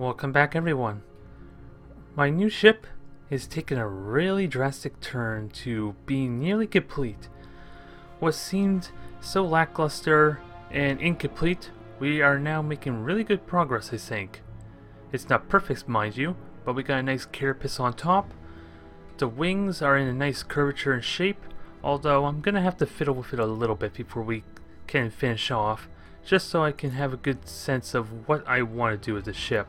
Welcome back, everyone. My new ship has taken a really drastic turn to being nearly complete. What seemed so lackluster and incomplete, we are now making really good progress, I think. It's not perfect, mind you, but we got a nice carapace on top. The wings are in a nice curvature and shape, although I'm gonna have to fiddle with it a little bit before we can finish off, just so I can have a good sense of what I want to do with the ship.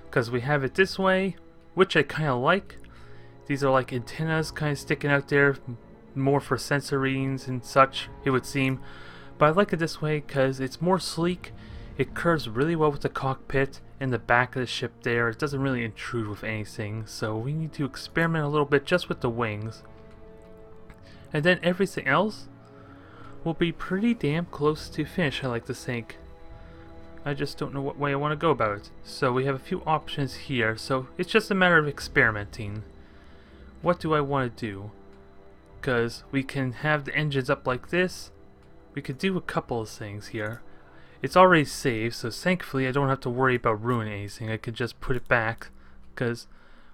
Because we have it this way, which I kind of like. These are like antennas kind of sticking out there, more for sensor readings and such, it would seem. But I like it this way because it's more sleek. It curves really well with the cockpit and the back of the ship there. It doesn't really intrude with anything, so we need to experiment a little bit just with the wings. And then everything else will be pretty damn close to finish, I like to think. I just don't know what way I want to go about it. So we have a few options here, so it's just a matter of experimenting. What do I want to do? Because we can have the engines up like this. We could do a couple of things here. It's already saved, so thankfully I don't have to worry about ruining anything. I could just put it back, because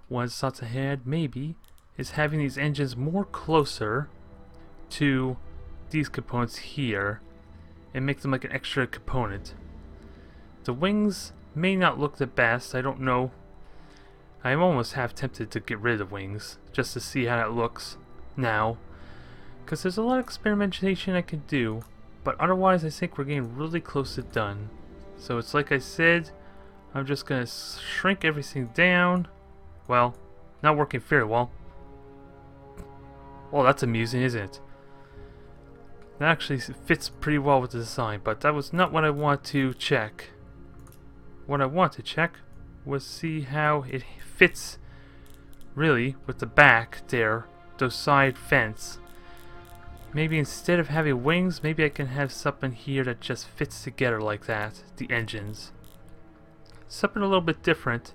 one of the thoughts I had, maybe, is having these engines more closer to these components here and make them like an extra component. The wings may not look the best, I don't know. I'm almost half tempted to get rid of the wings, just to see how that looks now. Because there's a lot of experimentation I could do, but otherwise I think we're getting really close to done. So it's like I said, I'm just going to shrink everything down. Well, not working very well. Well, that's amusing, isn't it? That actually fits pretty well with the design, but that was not what I want to check. What I want to check was see how it fits really with the back there, those side fence. Maybe instead of having wings, maybe I can have something here that just fits together like that, the engines. Something a little bit different,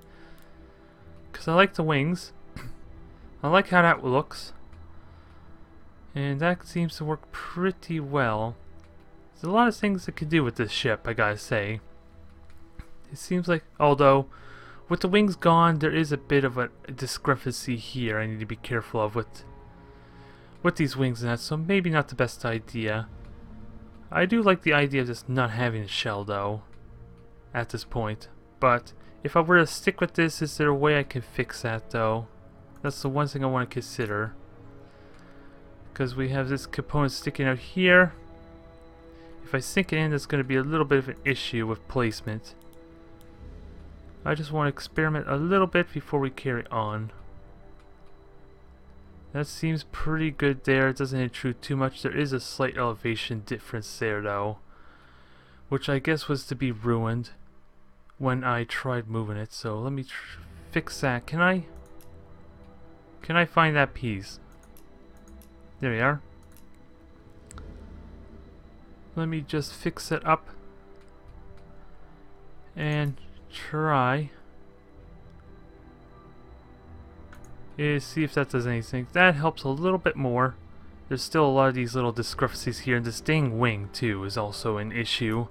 because I like the wings. I like how that looks, and that seems to work pretty well. There's a lot of things I could do with this ship, I gotta say. It seems like, although with the wings gone, there is a bit of a discrepancy here I need to be careful of with these wings and that, so maybe not the best idea. I do like the idea of just not having a shell though, at this point. But if I were to stick with this, is there a way I can fix that though? That's the one thing I want to consider. Because we have this component sticking out here. If I sink it in, that's going to be a little bit of an issue with placement. I just want to experiment a little bit before we carry on. That seems pretty good there. It doesn't intrude too much. There is a slight elevation difference there though, which I guess was to be ruined when I tried moving it. So let me fix that. Can I find that piece? There we are. Let me just fix it up and try is see if that does anything. That helps a little bit more. There's still a lot of these little discrepancies here, and this dang wing too is also an issue.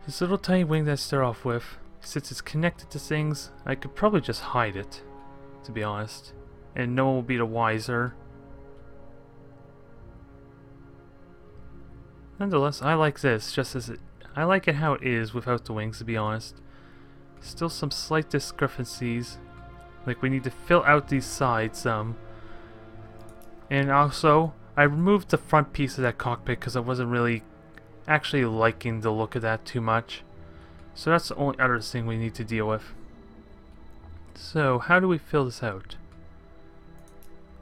This little tiny wing that I start off with, since it's connected to things, I could probably just hide it, to be honest, and no one will be the wiser. Nonetheless, I like this just as I like it how it is without the wings, to be honest. Still some slight discrepancies. Like we need to fill out these sides some. And also, I removed the front piece of that cockpit because I wasn't really actually liking the look of that too much. So that's the only other thing we need to deal with. So, how do we fill this out?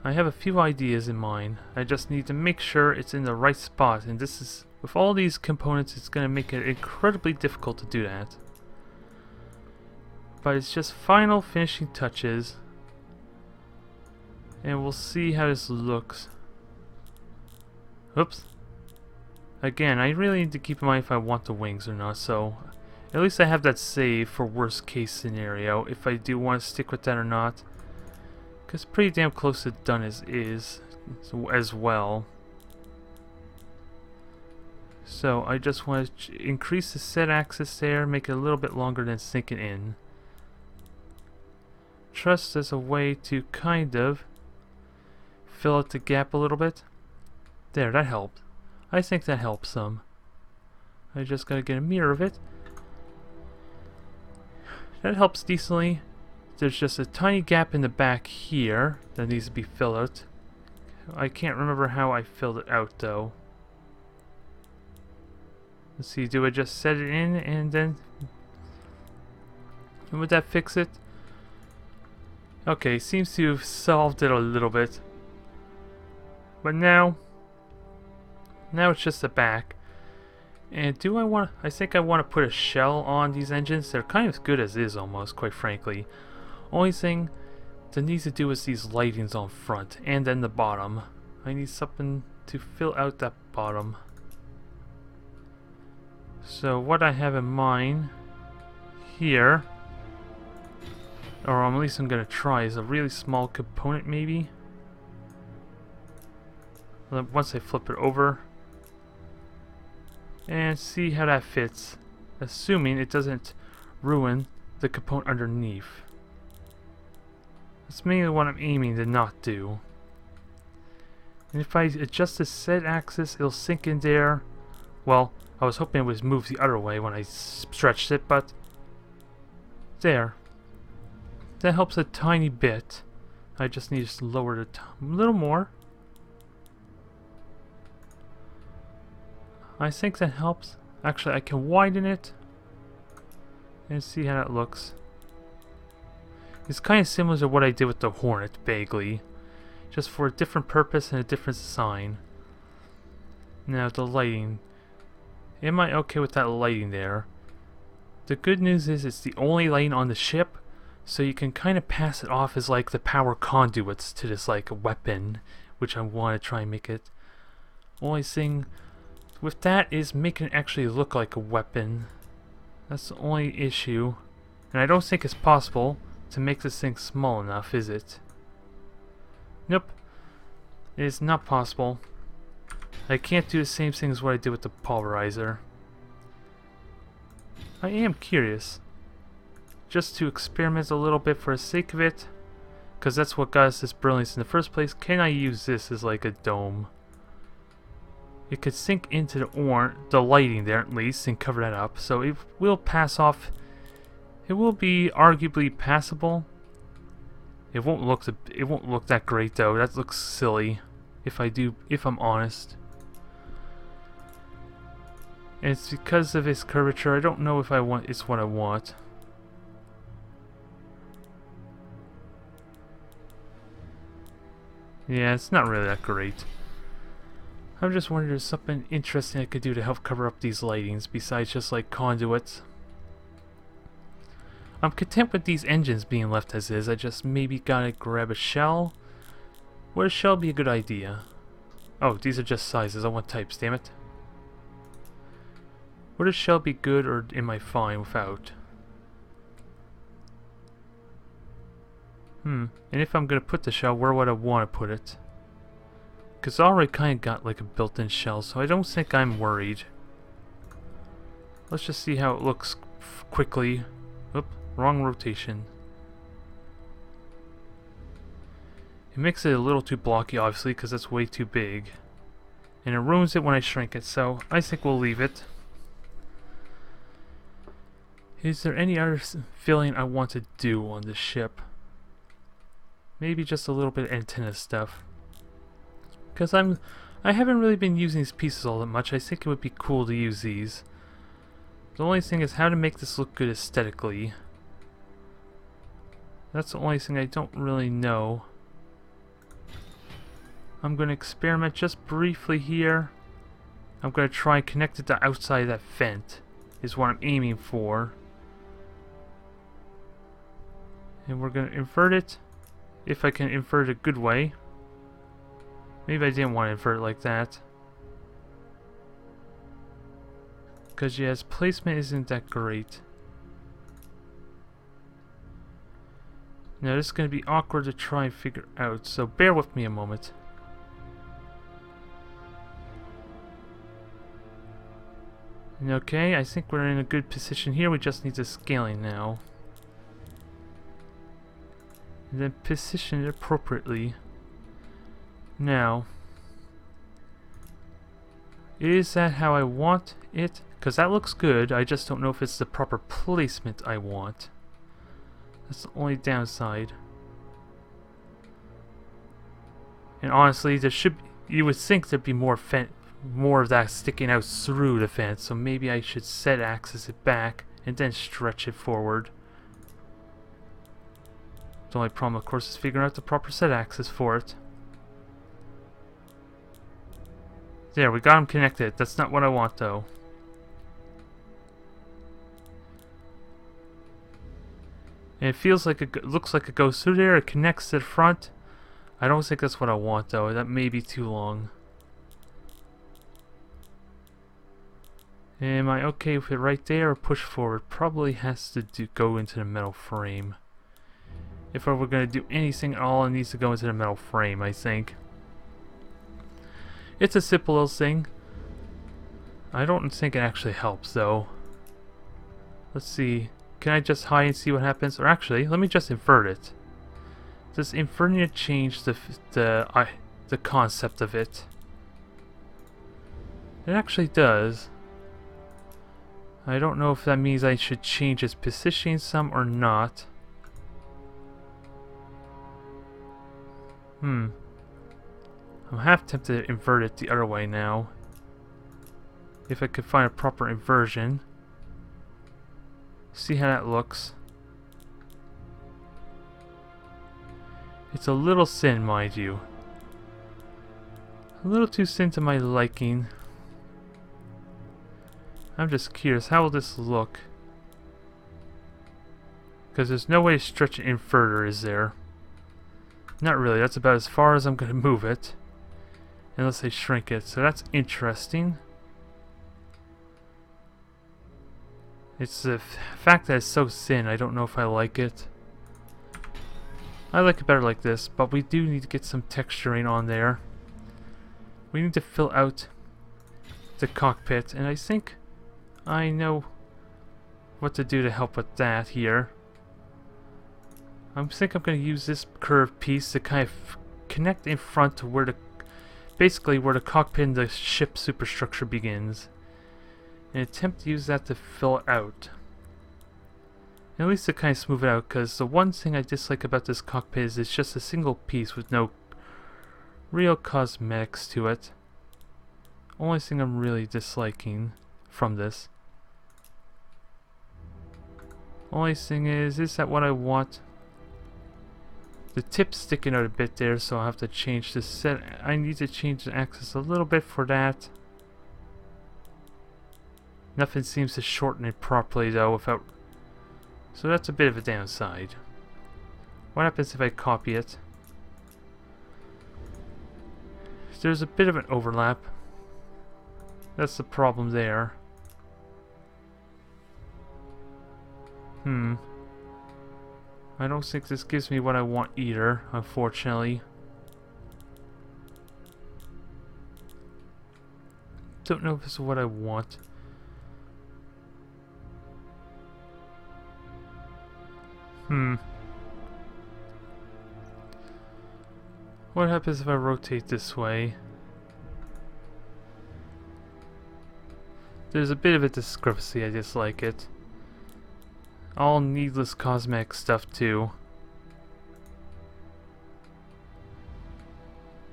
I have a few ideas in mind. I just need to make sure it's in the right spot, and this is, with all these components, it's going to make it incredibly difficult to do that. But it's just final finishing touches, and we'll see how this looks. Oops. Again, I really need to keep in mind if I want the wings or not, so at least I have that saved for worst case scenario, if I do want to stick with that or not. Because pretty damn close to done as is, so as well. So I just want to increase the set axis there, make it a little bit longer than sink it in. Trust as a way to kind of fill out the gap a little bit. There, that helped. I think that helps some. I just gotta get a mirror of it. That helps decently. There's just a tiny gap in the back here that needs to be filled out. I can't remember how I filled it out though. Let's see, do I just set it in and then... would that fix it? Okay, seems to have solved it a little bit. But now it's just the back. And do I want... I think I want to put a shell on these engines. They're kind of good as is almost, quite frankly. Only thing that needs to do is these lightings on front and then the bottom. I need something to fill out that bottom. So what I have in mind here, or at least I'm going to try, is a really small component maybe. Once I flip it over and see how that fits, assuming it doesn't ruin the component underneath. That's mainly what I'm aiming to not do. And if I adjust the set axis, it'll sink in there. Well, I was hoping it would move the other way when I stretched it, but there. That helps a tiny bit. I just need to lower it a little more. I think that helps. Actually, I can widen it and see how that looks. It's kind of similar to what I did with the Hornet, vaguely. Just for a different purpose and a different design. Now, the lighting. Am I okay with that lighting there? The good news is it's the only lighting on the ship, so you can kind of pass it off as like the power conduits to this like weapon, which I want to try and make it. Only thing with that is making it actually look like a weapon. That's the only issue. And I don't think it's possible to make this thing small enough, is it? Nope. It is not possible. I can't do the same thing as what I did with the pulverizer. I am curious. Just to experiment a little bit for the sake of it. Because that's what got us this brilliance in the first place. Can I use this as like a dome? It could sink into the lighting there at least and cover that up. So it will pass off. It will be arguably passable. It won't look that great though. That looks silly if I'm honest. And it's because of its curvature. I don't know if it's what I want. Yeah, it's not really that great. I'm just wondering if there's something interesting I could do to help cover up these lightings besides just like conduits. I'm content with these engines being left as is. I just maybe gotta grab a shell. Would a shell be a good idea? Oh, these are just sizes. I want types, damn it. Would a shell be good or am I fine without? And if I'm gonna put the shell, where would I want to put it? Because I already kind of got like a built-in shell, so I don't think I'm worried. Let's just see how it looks quickly. Oop, wrong rotation. It makes it a little too blocky, obviously, because that's way too big. And it ruins it when I shrink it, so I think we'll leave it. Is there any other filling I want to do on this ship? Maybe just a little bit of antenna stuff. Because I haven't really been using these pieces all that much. I think it would be cool to use these. The only thing is how to make this look good aesthetically. That's the only thing I don't really know. I'm going to experiment just briefly here. I'm going to try and connect it to outside of that vent. Is what I'm aiming for. And we're going to invert it. If I can invert it a good way. Maybe I didn't want to invert it like that. Because yes, placement isn't that great. Now this is going to be awkward to try and figure out, so bear with me a moment. Okay, I think we're in a good position here. We just need the scaling now. And then position it appropriately. Now, is that how I want it? Because that looks good, I just don't know if it's the proper placement I want. That's the only downside. And honestly, there should be, you would think there'd be more of that sticking out through the fence, so maybe I should set axis it back and then stretch it forward. The only problem, of course, is figuring out the proper set axis for it. There, we got them connected. That's not what I want, though. And it feels like it looks like it goes through there. It connects to the front. I don't think that's what I want, though. That may be too long. Am I okay with it right there or push forward? Probably has to go into the metal frame. If I were going to do anything at all, it needs to go into the metal frame, I think. It's a simple little thing. I don't think it actually helps, though. Let's see. Can I just hide and see what happens? Or actually, let me just invert it. Does inverting it change the concept of it? It actually does. I don't know if that means I should change its positioning some or not. I'm half tempted to invert it the other way now. If I could find a proper inversion. See how that looks. It's a little thin, mind you. A little too thin to my liking. I'm just curious, how will this look? Because there's no way to stretch an inverter, is there? Not really, that's about as far as I'm going to move it. Unless I shrink it, so that's interesting. It's the fact that it's so thin, I don't know if I like it. I like it better like this, but we do need to get some texturing on there. We need to fill out the cockpit, and I think I know what to do to help with that here. I think I'm going to use this curved piece to kind of connect in front to where basically where the cockpit and the ship superstructure begins. And attempt to use that to fill it out. And at least to kind of smooth it out, because the one thing I dislike about this cockpit is it's just a single piece with no real cosmetics to it. Only thing I'm really disliking from this. Only thing is that what I want? The tip's sticking out a bit there, so I'll have to change the set. I need to change the axis a little bit for that. Nothing seems to shorten it properly though without... So that's a bit of a downside. What happens if I copy it? There's a bit of an overlap. That's the problem there. I don't think this gives me what I want either, unfortunately. Don't know if this is what I want. What happens if I rotate this way? There's a bit of a discrepancy, I dislike it. All needless cosmetic stuff too.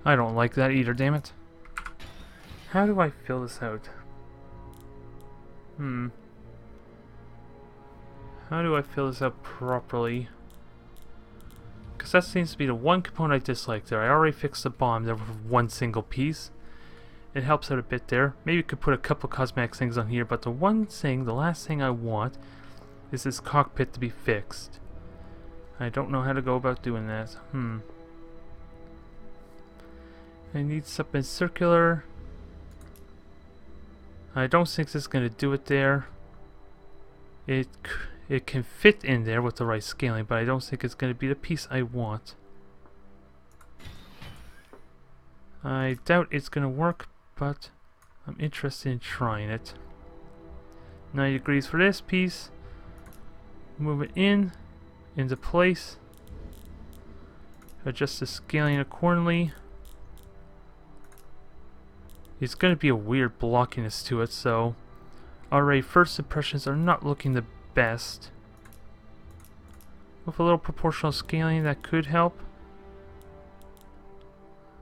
I don't like that either, damn it. How do I fill this out? How do I fill this out properly? Because that seems to be the one component I dislike there. I already fixed the bomb there with one single piece. It helps out a bit there. Maybe we could put a couple cosmetic things on here, but the last thing I want is this cockpit to be fixed. I don't know how to go about doing that. I need something circular. I don't think this is going to do it there. It can fit in there with the right scaling, but I don't think it's going to be the piece I want. I doubt it's going to work, but I'm interested in trying it. 90 degrees for this piece. Move it into place. Adjust the scaling accordingly. It's going to be a weird blockiness to it, so already first impressions are not looking the best. With a little proportional scaling, that could help.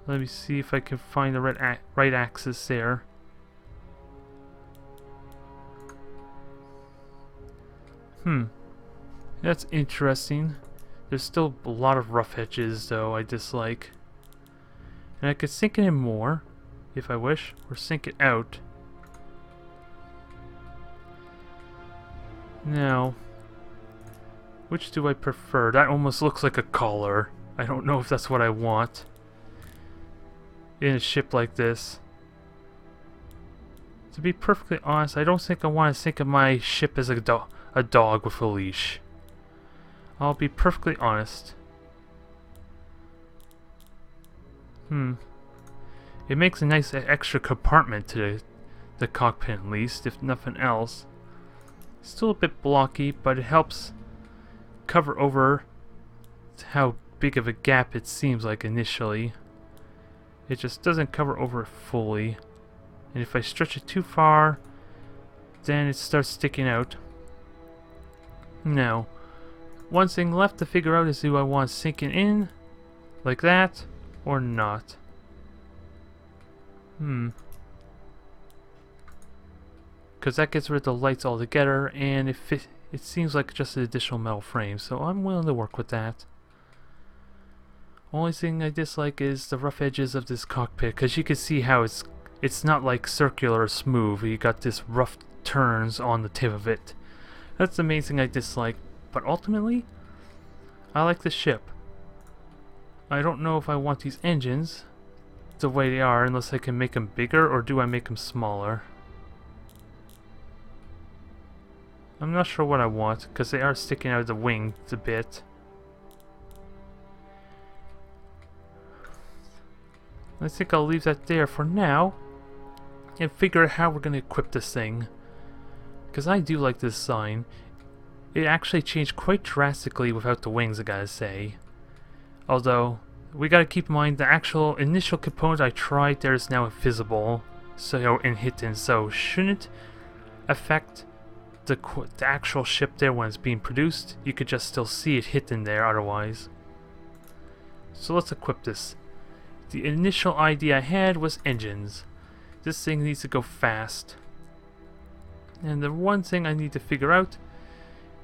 Let me see if I can find the right axis there. That's interesting. There's still a lot of rough edges, though, I dislike. And I could sink it in more, if I wish, or sink it out. Now, which do I prefer? That almost looks like a collar. I don't know if that's what I want in a ship like this. To be perfectly honest, I don't think I want to think of my ship as a dog with a leash. I'll be perfectly honest. It makes a nice extra compartment to the cockpit, at least, if nothing else. Still a bit blocky, but it helps cover over how big of a gap it seems like initially. It just doesn't cover over it fully. And if I stretch it too far, then it starts sticking out. Now, one thing left to figure out is, do I want it sinking in like that or not? Because that gets rid of the lights altogether, and it seems like just an additional metal frame, so I'm willing to work with that. Only thing I dislike is the rough edges of this cockpit, because you can see how it's not like circular or smooth. You got this rough turns on the tip of it. That's the main thing I dislike, but ultimately, I like the ship. I don't know if I want these engines the way they are unless I can make them bigger, or do I make them smaller? I'm not sure what I want, because they are sticking out of the wing a bit. I think I'll leave that there for now and figure out how we're going to equip this thing. Because I do like this design. It actually changed quite drastically without the wings, I gotta say. Although, we gotta keep in mind the actual initial component I tried there is now invisible, so and hidden, so shouldn't affect the actual ship there when it's being produced. You could just still see it hidden there otherwise. So let's equip this. The initial idea I had was engines. This thing needs to go fast. And the one thing I need to figure out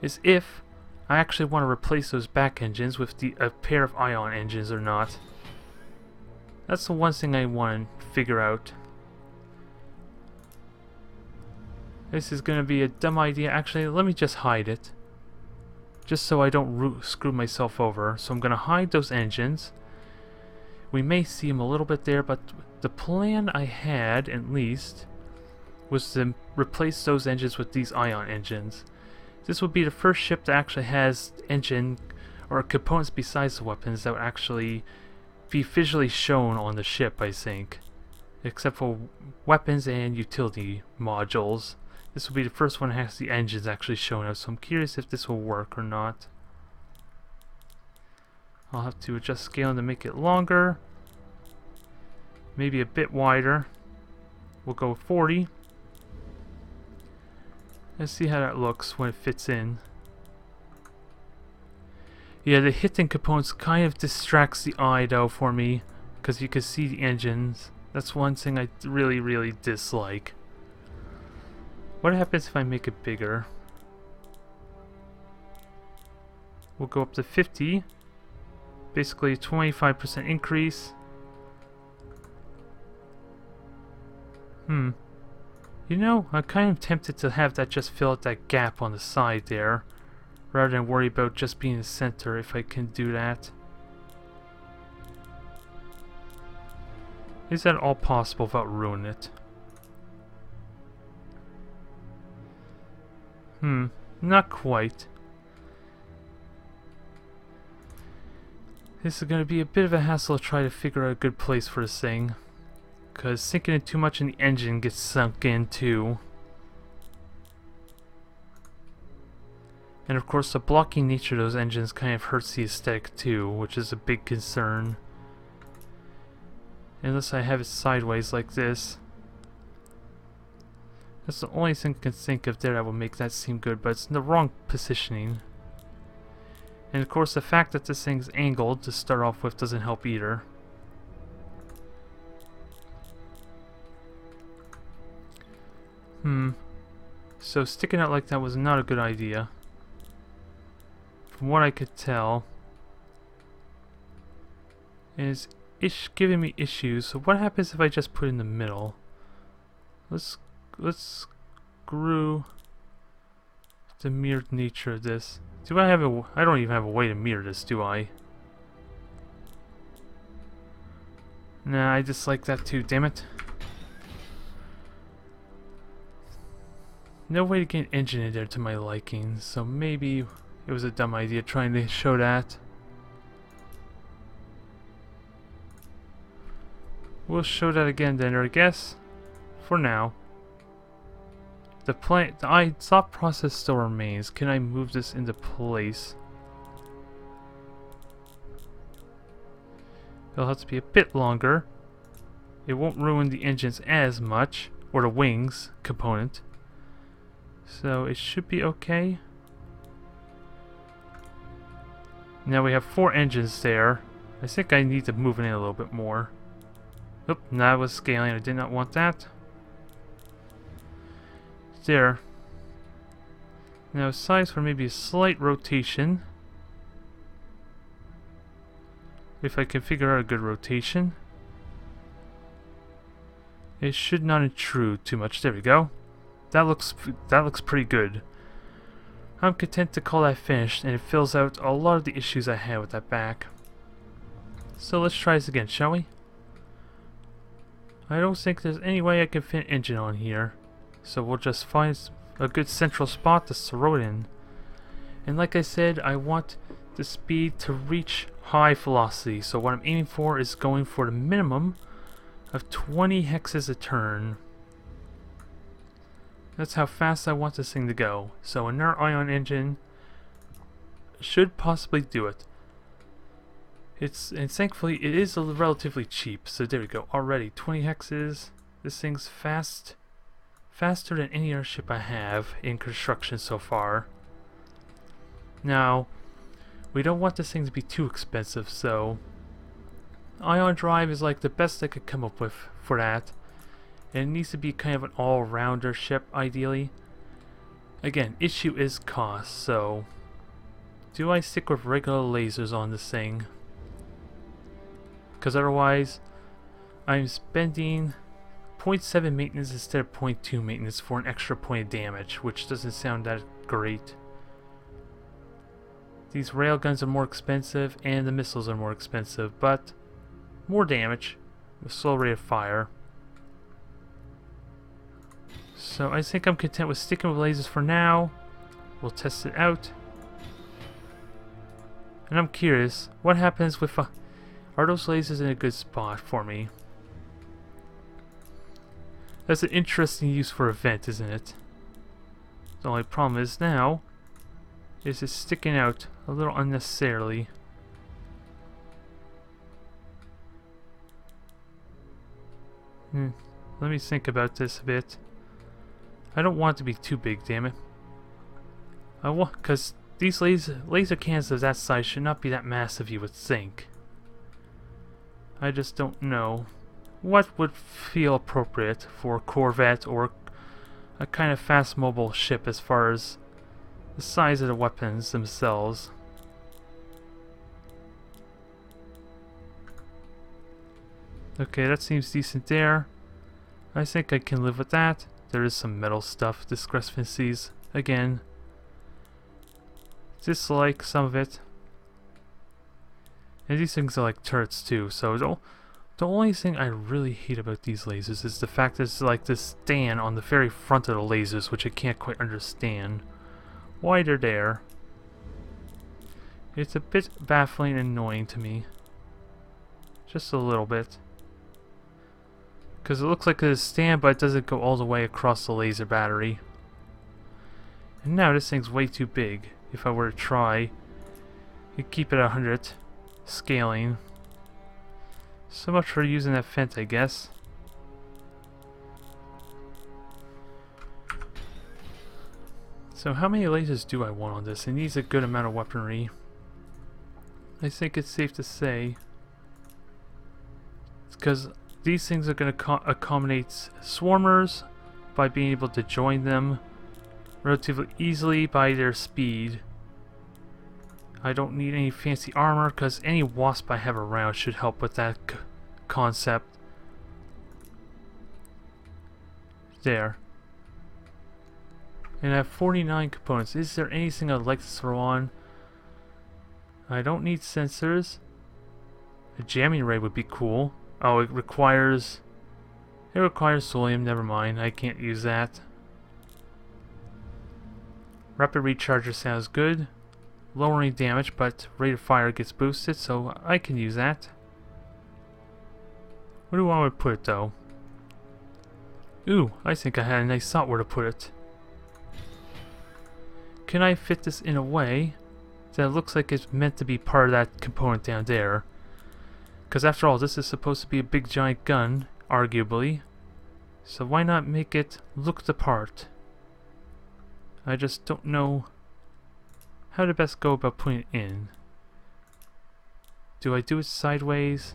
is if I actually want to replace those back engines with a pair of ion engines or not. That's the one thing I want to figure out. This is going to be a dumb idea. Actually, let me just hide it. Just so I don't screw myself over. So I'm going to hide those engines. We may see them a little bit there, but the plan I had, at least, was to replace those engines with these ion engines. This would be the first ship that actually has engine or components besides the weapons that would actually be visually shown on the ship, I think. Except for weapons and utility modules. This will be the first one that has the engines actually shown out, so I'm curious if this will work or not. I'll have to adjust scaling to make it longer. Maybe a bit wider. We'll go with 40. Let's see how that looks when it fits in. Yeah, the hidden components kind of distracts the eye though for me, because you can see the engines. That's one thing I really dislike. What happens if I make it bigger? We'll go up to 50. Basically a 25% increase. You know, I'm kind of tempted to have that just fill out that gap on the side there, rather than worry about just being the center if I can do that. Is that all possible without ruining it? Not quite. This is going to be a bit of a hassle to try to figure out a good place for this thing. Because sinking it too much in the engine gets sunk in too. And of course the blocky nature of those engines kind of hurts the aesthetic too, which is a big concern. Unless I have it sideways like this. That's the only thing I can think of there that will make that seem good, but it's in the wrong positioning. And of course the fact that this thing's angled to start off with doesn't help either. So sticking out like that was not a good idea. From what I could tell. And it's giving me issues. So what happens if I just put it in the middle? Let's screw the mirrored nature of this. Do I have a... I don't even have a way to mirror this, do I? Nah, I just like that too, damn it. No way to get an engine in there to my liking, so maybe it was a dumb idea trying to show that. We'll show that again then, I guess. For now. The thought process still remains. Can I move this into place? It'll have to be a bit longer. It won't ruin the engines as much, or the wings component. So it should be okay. Now we have 4 engines there. I think I need to move it in a little bit more. Oop, that was scaling. I did not want that. There. Now size for maybe a slight rotation. If I can figure out a good rotation. It should not intrude too much. There we go. That looks pretty good. I'm content to call that finished, and it fills out a lot of the issues I had with that back. So let's try this again, shall we? I don't think there's any way I can fit an engine on here. So we'll just find a good central spot to throw it in. And like I said, I want the speed to reach high velocity. So what I'm aiming for is going for the minimum of 20 hexes a turn. That's how fast I want this thing to go. So an inert ion engine should possibly do it. And thankfully it is relatively cheap. So there we go. Already 20 hexes. This thing's faster than any other ship I have in construction so far. Now, we don't want this thing to be too expensive, so ion drive is like the best I could come up with for that. And it needs to be kind of an all-rounder ship, ideally. Again, issue is cost, so do I stick with regular lasers on this thing? Because otherwise, I'm spending 0.7 maintenance instead of 0.2 maintenance for an extra point of damage, which doesn't sound that great. These railguns are more expensive and the missiles are more expensive, but more damage with slow rate of fire. So I think I'm content with sticking with lasers for now. We'll test it out. And I'm curious, what happens with... are those lasers in a good spot for me? That's an interesting use for a vent, isn't it? The only problem is now, is it's sticking out a little unnecessarily. Let me think about this a bit. I don't want it to be too big, damn it. I want, because these laser cannons of that size should not be that massive, you would think. I just don't know what would feel appropriate for a corvette or a kind of fast mobile ship as far as the size of the weapons themselves. Okay, that seems decent there. I think I can live with that. There is some metal stuff, discrepancies again. Dislike some of it. And these things are like turrets too, so the only thing I really hate about these lasers is the fact that it's like this stand on the very front of the lasers, which I can't quite understand why they're there. It's a bit baffling and annoying to me. Just a little bit. Because it looks like it's a stand, but it doesn't go all the way across the laser battery. And now this thing's way too big. if I were to try. You keep it at 100 scaling. So much for using that fence, I guess. So how many lasers do I want on this? It needs a good amount of weaponry. I think it's safe to say, because these things are going to accommodate swarmers by being able to join them relatively easily by their speed. I don't need any fancy armor because any wasp I have around should help with that concept. There. And I have 49 components. Is there anything I'd like to throw on? I don't need sensors. A jamming ray would be cool. Oh, it requires thulium. Never mind. I can't use that. Rapid recharger sounds good. Lowering damage, but rate of fire gets boosted, so I can use that. Where do I want to put it, though? Ooh, I think I had a nice thought where to put it. Can I fit this in a way that it looks like it's meant to be part of that component down there? Because after all, this is supposed to be a big giant gun, arguably. So why not make it look the part? I just don't know how to best go about putting it in. Do I do it sideways?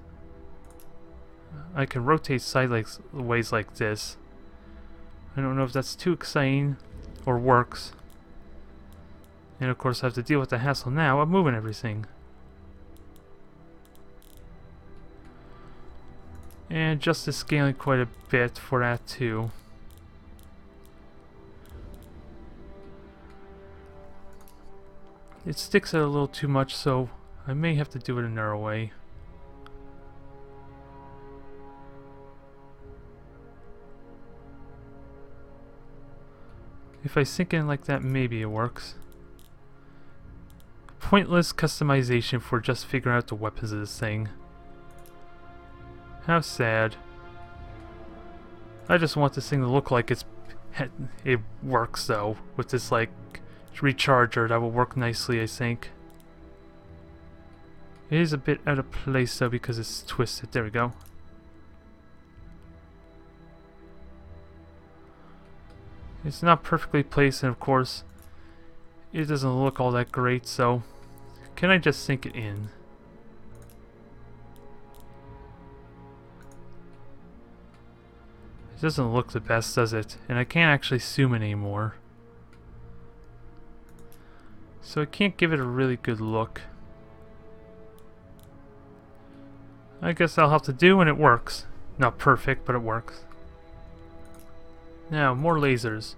I can rotate sideways like this. I don't know if that's too exciting or works. And of course I have to deal with the hassle now of moving everything. And just the scaling quite a bit for that too. It sticks out a little too much, so I may have to do it another way. If I sink in like that, maybe it works. Pointless customization for just figuring out the weapons of this thing. How sad. I just want this thing to look like it works though, with this like recharger that will work nicely, I think. It is a bit out of place though because it's twisted. There we go. It's not perfectly placed, and of course it doesn't look all that great, so can I just sink it in? It doesn't look the best, does it? And I can't actually zoom in anymore. So I can't give it a really good look. I guess I'll have to do when it works. Not perfect, but it works. Now, more lasers.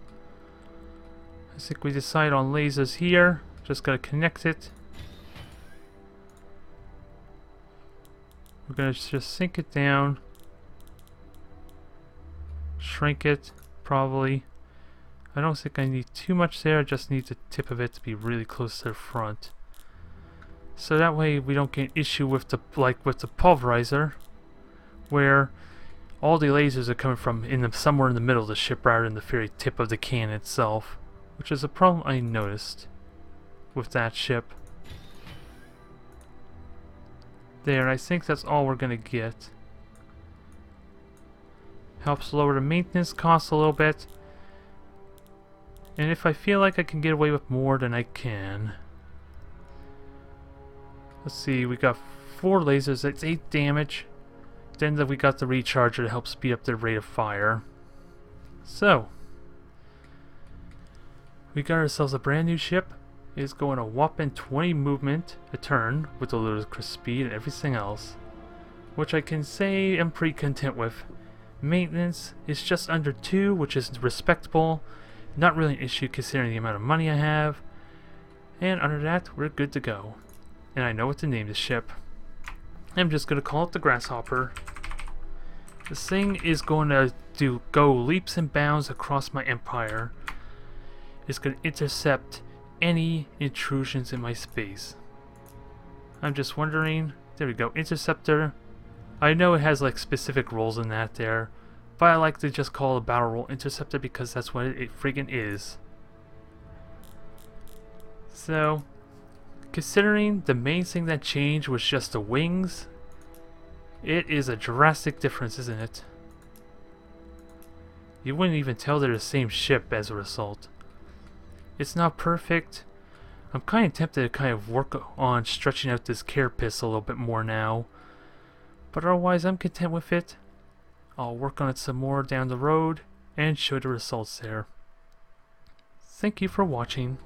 I think we decide on lasers here. Just gotta connect it. We're gonna just sink it down. Shrink it, probably. I don't think I need too much there, I just need the tip of it to be really close to the front. So that way we don't get an issue with the pulverizer, where all the lasers are coming from somewhere in the middle of the ship rather than the very tip of the can itself, which is a problem I noticed with that ship. There, I think that's all we're gonna get. Helps lower the maintenance costs a little bit. And if I feel like I can get away with more, then I can. Let's see, we got 4 lasers, that's 8 damage. Then we got the recharger to help speed up the rate of fire. So, we got ourselves a brand new ship. It's going a whopping 20 movement a turn with the ludicrous speed and everything else, which I can say I'm pretty content with. Maintenance is just under 2, which is respectable. Not really an issue considering the amount of money I have. And under that, we're good to go. And I know what to name this ship. I'm just going to call it the Grasshopper. This thing is going to go leaps and bounds across my empire. It's going to intercept any intrusions in my space. I'm just wondering... There we go, Interceptor. I know it has like specific roles in that there, but I like to just call it a battle role Interceptor because that's what it friggin' is. So, considering the main thing that changed was just the wings, it is a drastic difference, isn't it? You wouldn't even tell they're the same ship as a result. It's not perfect. I'm kind of tempted to kind of work on stretching out this carapace a little bit more now. But otherwise, I'm content with it. I'll work on it some more down the road and show the results there. Thank you for watching.